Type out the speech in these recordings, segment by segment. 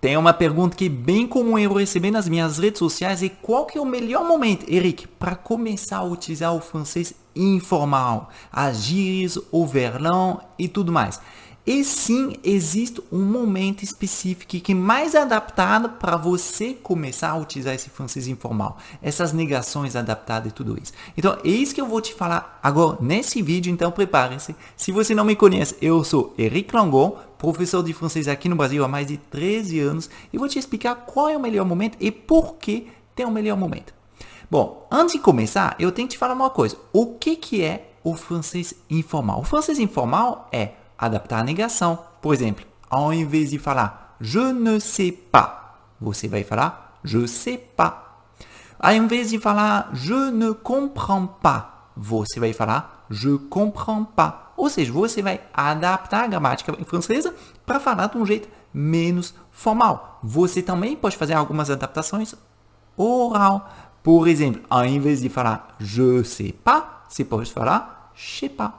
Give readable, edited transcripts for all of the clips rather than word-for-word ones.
Tem uma pergunta que é bem comum eu receber nas minhas redes sociais e qual que é o melhor momento, Eric, para começar a utilizar o francês informal, as gírias, o verlan e tudo mais. E sim, existe um momento específico que é mais adaptado para você começar a utilizar esse francês informal, essas negações adaptadas e tudo isso. Então, é isso que eu vou te falar agora nesse vídeo, então prepare-se. Se você não me conhece, eu sou Eric Langon, professor de francês aqui no Brasil há mais de 13 anos, e vou te explicar qual é o melhor momento e por que tem o melhor momento. Bom, antes de começar, eu tenho que te falar uma coisa. O que é o francês informal? O francês informal é adaptar a negação. Por exemplo, ao invés de falar je ne sais pas, você vai falar je sais pas. Ao invés de falar je ne comprends pas, você vai falar je comprends pas. Ou seja, você vai adaptar a gramática francesa para falar de um jeito menos formal. Você também pode fazer algumas adaptações oral. Por exemplo, ao invés de falar je sais pas, você pode falar je sais pas.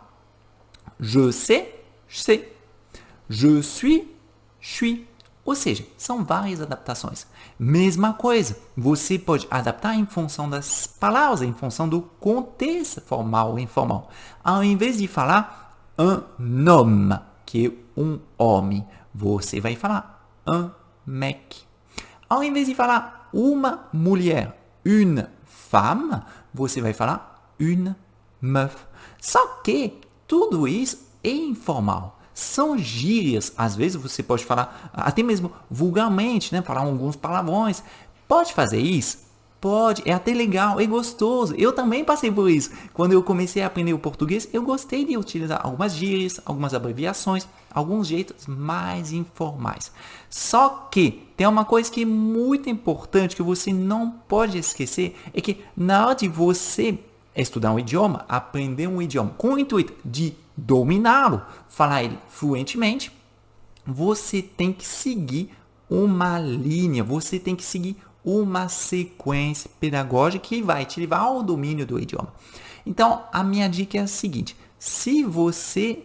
Je sais. Je suis. Ou seja, são várias adaptações. Mesma coisa, você pode adaptar em função das palavras, em função do contexto formal ou informal. Ao invés de falar un homme, que é um homem, você vai falar un mec. Ao invés de falar uma mulher, une femme, você vai falar une meuf. Só que tudo isso é informal. São gírias, às vezes você pode falar, até mesmo vulgarmente, né? Falar alguns palavrões. Pode fazer isso? Pode, é até legal, é gostoso. Eu também passei por isso. Quando eu comecei a aprender o português, eu gostei de utilizar algumas gírias, algumas abreviações, alguns jeitos mais informais. Só que tem uma coisa que é muito importante que você não pode esquecer, é que na hora de você estudar um idioma, aprender um idioma com o intuito de dominá-lo, falar ele fluentemente, você tem que seguir uma linha, você tem que seguir uma sequência pedagógica que vai te levar ao domínio do idioma. Então, a minha dica é a seguinte: se você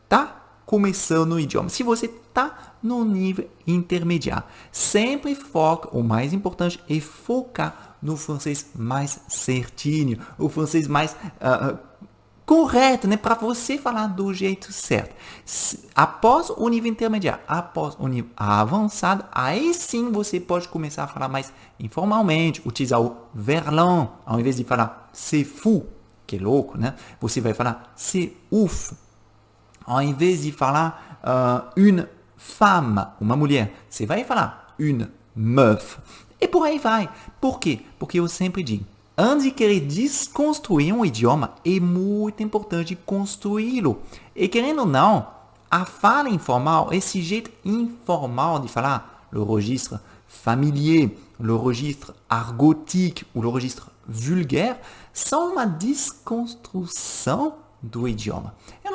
está começando o idioma, se você está no nível intermediário, sempre foca, o mais importante é focar no francês mais certinho, o francês mais correto, né? Para você falar do jeito certo. Após o nível intermediário, após o nível avançado, aí sim você pode começar a falar mais informalmente, utilizar o verlan, ao invés de falar c'est fou, que é louco, né? Você vai falar c'est ouf. Ao invés de falar une femme, uma mulher, você vai falar une meuf. E por aí vai. Por quê? Porque eu sempre digo, antes de querer desconstruir um idioma, é muito importante construí-lo. E querendo ou não, a fala informal, esse jeito informal de falar, le registre familier, le registre argotique ou le registre vulgaire, são uma desconstrução do idioma. Eu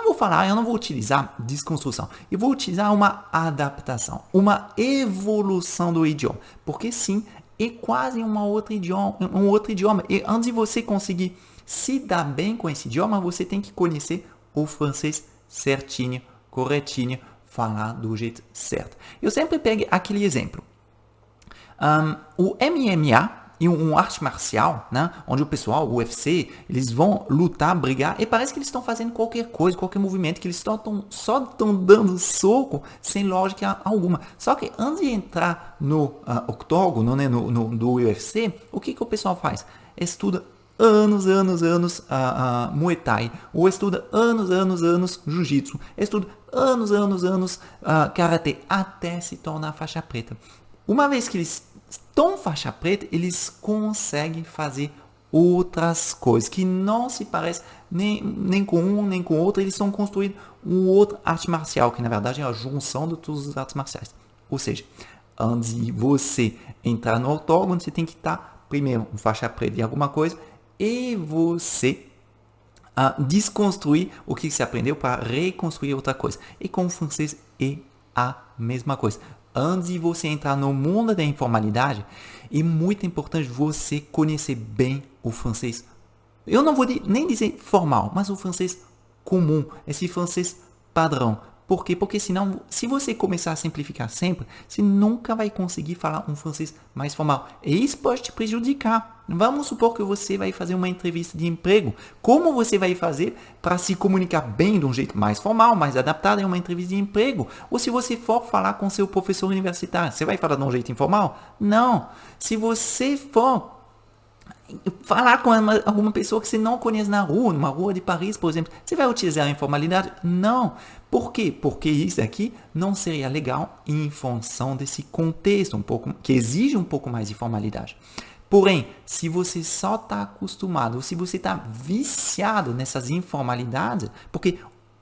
não vou utilizar desconstrução. Eu vou utilizar uma adaptação, uma evolução do idioma. Porque sim, é quase um outro idioma. E antes de você conseguir se dar bem com esse idioma, você tem que conhecer o francês certinho, corretinho, falar do jeito certo. Eu sempre pego aquele exemplo. O MMA e um arte marcial, né? Onde o pessoal, o UFC, eles vão lutar, brigar, e parece que eles estão fazendo qualquer coisa, qualquer movimento, que eles só estão dando soco sem lógica alguma. Só que antes de entrar no octógono, né? do UFC, o que o pessoal faz? Estuda anos, Muay Thai, ou estuda anos, Jiu-Jitsu, estuda anos, Karatê, até se tornar faixa preta. Uma vez que eles estão faixa preta, eles conseguem fazer outras coisas que não se parecem nem com um, nem com outro. Eles estão construindo um outro arte marcial, que na verdade é a junção de todas as artes marciais. Ou seja, antes de você entrar no octógono, você tem que estar primeiro um faixa preta em alguma coisa e você desconstruir o que você aprendeu para reconstruir outra coisa. E com o francês é a mesma coisa. Antes de você entrar no mundo da informalidade, é muito importante você conhecer bem o francês. Eu não vou nem dizer formal, mas o francês comum, esse francês padrão. Por quê? Porque senão, se você começar a simplificar sempre, você nunca vai conseguir falar um francês mais formal. E isso pode te prejudicar. Vamos supor que você vai fazer uma entrevista de emprego. Como você vai fazer para se comunicar bem de um jeito mais formal, mais adaptado em uma entrevista de emprego? Ou se você for falar com seu professor universitário, você vai falar de um jeito informal? Não. Se você for falar com alguma pessoa que você não conhece na rua, numa rua de Paris, por exemplo, você vai utilizar a informalidade? Não. Por quê? Porque isso aqui não seria legal em função desse contexto que exige um pouco mais de formalidade. Porém, se você só está acostumado, ou se você está viciado nessas informalidades, porque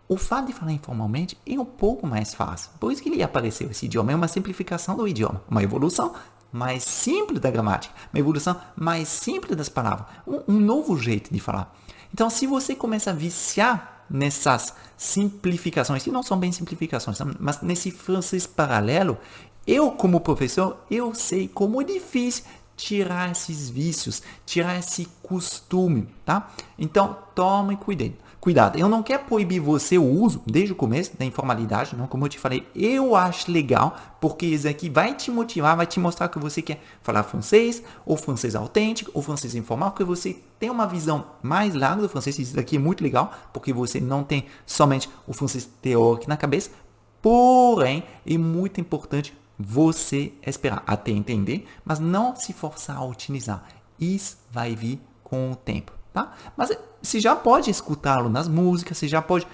o fato de falar informalmente é um pouco mais fácil. Por isso que ele apareceu esse idioma, é uma simplificação do idioma, uma evolução mais simples da gramática, uma evolução mais simples das palavras, um novo jeito de falar. Então, se você começa a viciar nessas simplificações, que não são bem simplificações, mas nesse francês paralelo, eu como professor, eu sei como é difícil tirar esses vícios, tirar esse costume, tá? Então, tome cuidado. Eu não quero proibir você o uso, desde o começo, da informalidade, não, como eu te falei, eu acho legal, porque isso aqui vai te motivar, vai te mostrar que você quer falar francês, ou francês autêntico, ou francês informal, que você tem uma visão mais larga do francês, isso aqui é muito legal, porque você não tem somente o francês teórico na cabeça, porém, é muito importante você esperar até entender, mas não se forçar a utilizar. Isso vai vir com o tempo, tá? Mas você já pode escutá-lo nas músicas, você já pode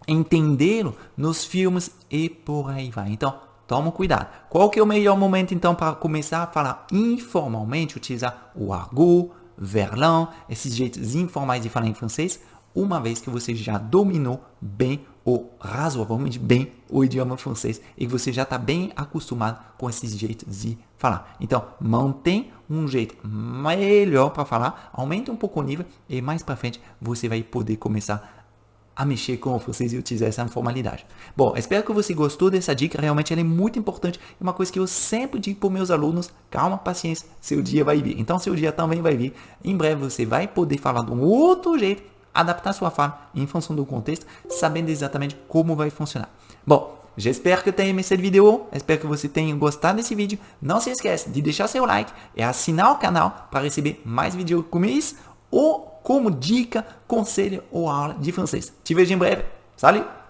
entendê-lo nos filmes e por aí vai. Então, toma cuidado. Qual que é o melhor momento, então, para começar a falar informalmente, utilizar o argot, verlan, esses jeitos informais de falar em francês, uma vez que você já dominou bem ou razoavelmente bem o idioma francês e que você já está bem acostumado com esses jeitos de falar. Então, mantém um jeito melhor para falar, aumenta um pouco o nível e mais para frente você vai poder começar a mexer com o francês e utilizar essa formalidade. Bom, espero que você gostou dessa dica, realmente ela é muito importante, é uma coisa que eu sempre digo para os meus alunos, calma, paciência, seu dia vai vir. Então, seu dia também vai vir, em breve você vai poder falar de um outro jeito, adaptar sua fala em função do contexto, sabendo exatamente como vai funcionar. Bom, j'espère que tenha esse vídeo, espero que você tenha gostado desse vídeo. Não se esqueça de deixar seu like e assinar o canal para receber mais vídeos como esse ou como dica, conselho ou aula de francês. Te vejo em breve. Salut!